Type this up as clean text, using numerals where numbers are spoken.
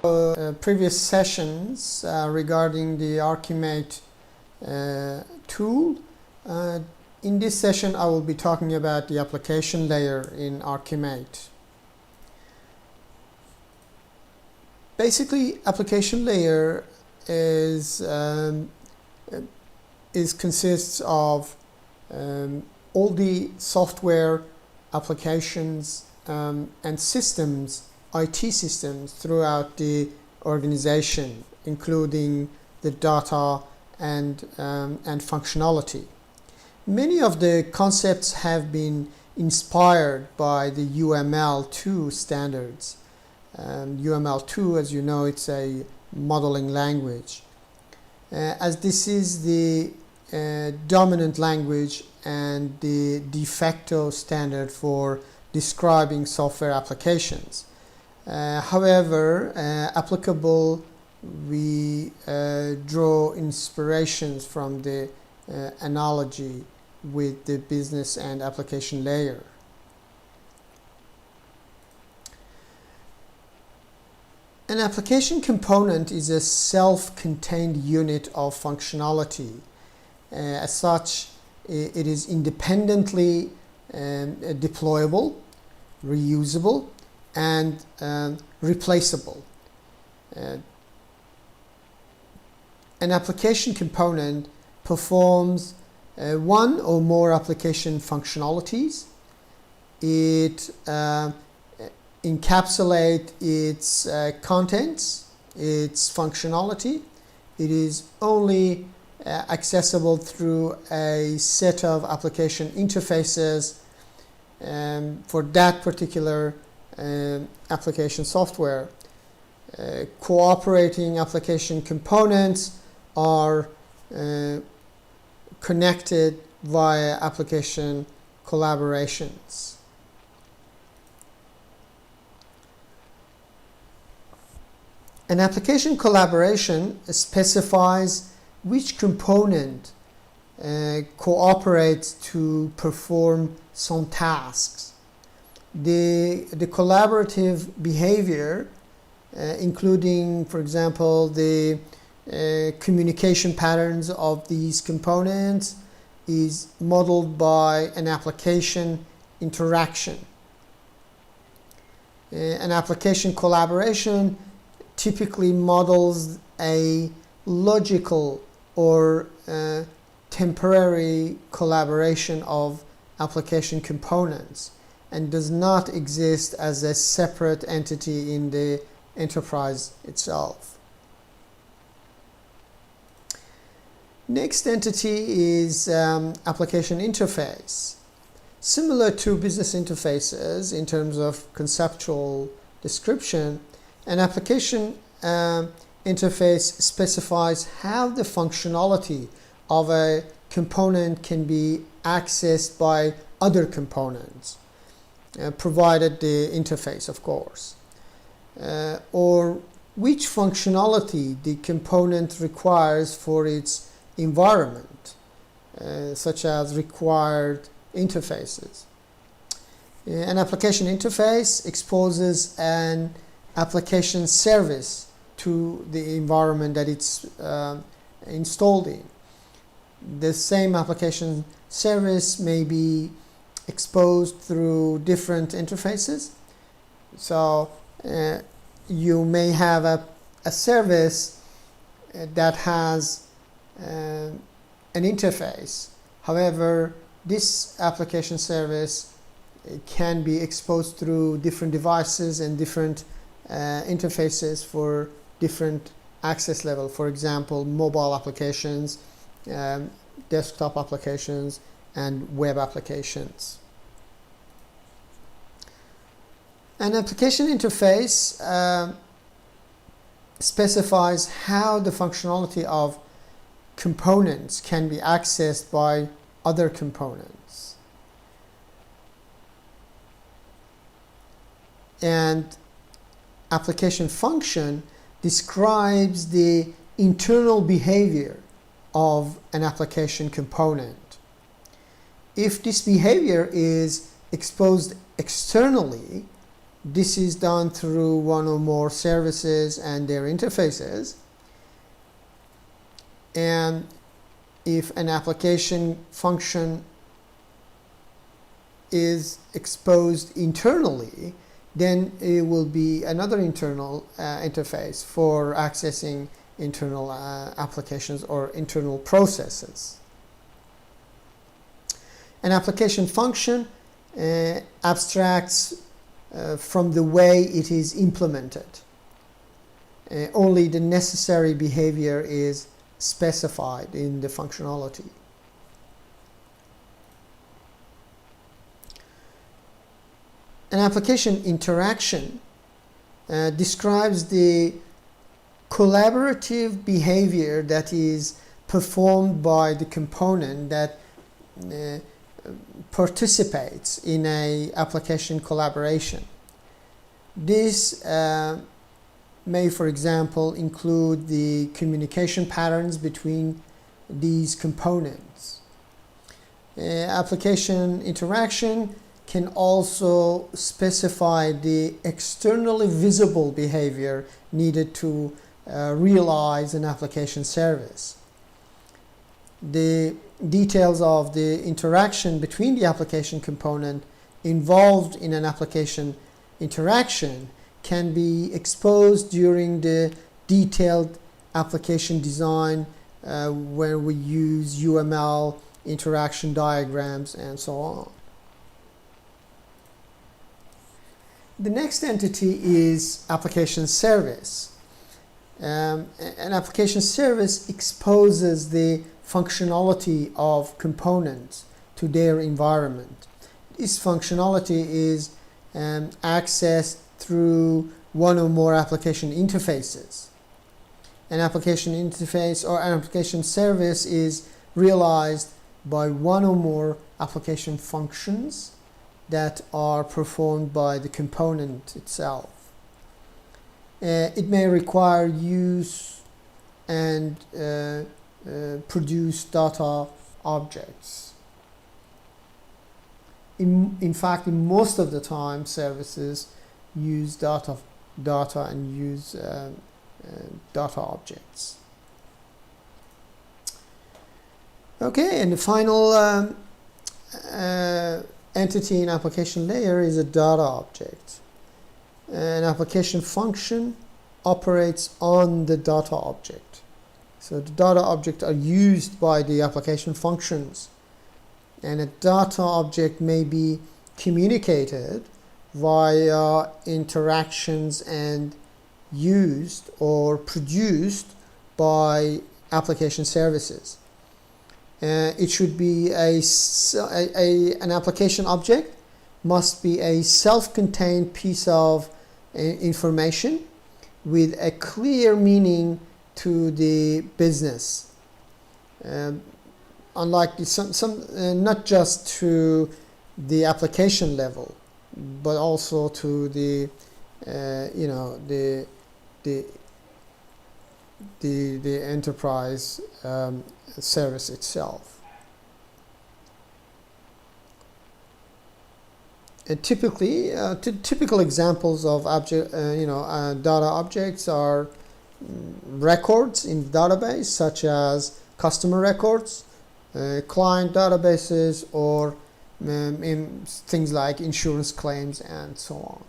Previous sessions regarding the ArchiMate tool. In this session I will be talking about the application layer in ArchiMate. Basically, application layer consists of all the software applications and systems, IT systems throughout the organization, including the data and functionality. Many of the concepts have been inspired by the UML2 standards. UML2, as you know, it's a modeling language. As this is the dominant language and the de facto standard for describing software applications. However, applicable, we draw inspirations from the analogy with the business and application layer. An application component is a self-contained unit of functionality. As such, it is independently deployable, reusable, and replaceable. An application component performs one or more application functionalities. It encapsulates its contents, its functionality. It is only accessible through a set of application interfaces for that particular application software. Cooperating application components are connected via application collaborations. An application collaboration specifies which component cooperates to perform some tasks. The collaborative behavior, including, for example, the communication patterns of these components, is modeled by an application interaction. An application collaboration typically models a logical or temporary collaboration of application components and does not exist as a separate entity in the enterprise itself. Next entity is application interface. Similar to business interfaces in terms of conceptual description, an application interface specifies how the functionality of a component can be accessed by other components, provided the interface, of course, or which functionality the component requires for its environment, such as required interfaces. An application interface exposes an application service to the environment that it's installed in. The same application service may be exposed through different interfaces. So you may have a service that has an interface. However, this application service can be exposed through different devices and different interfaces for different access level. For example, mobile applications, desktop applications, and web applications. An application interface specifies how the functionality of components can be accessed by other components. And application function describes the internal behavior of an application component. If this behavior is exposed externally, This is done through one or more services and their interfaces. And if an application function is exposed internally, then it will be another internal interface for accessing internal applications or internal processes. An application function abstracts from the way it is implemented. Only the necessary behavior is specified in the functionality. An application interaction describes the collaborative behavior that is performed by the component that participates in a application collaboration. This may, for example, include the communication patterns between these components. Application interaction can also specify the externally visible behavior needed to realize an application service. The details of the interaction between the application component involved in an application interaction can be exposed during the detailed application design where we use UML, interaction diagrams, and so on. The next entity is application service. An application service exposes the functionality of components to their environment. This functionality is accessed through one or more application interfaces. An application interface or an application service is realized by one or more application functions that are performed by the component itself. It may require use and produce data objects. In fact, in most of the time, services use data and use data objects. Okay, and the final entity in application layer is a data object. An application function operates on the data object. So the data objects are used by the application functions, and a data object may be communicated via interactions and used or produced by application services. It should be an application object must be a self-contained piece of information with a clear meaning to the business. Unlike not just to the application level, but also to the the enterprise service itself. And typically, typical examples of data objects are records in the database, such as customer records, client databases, or in things like insurance claims and so on.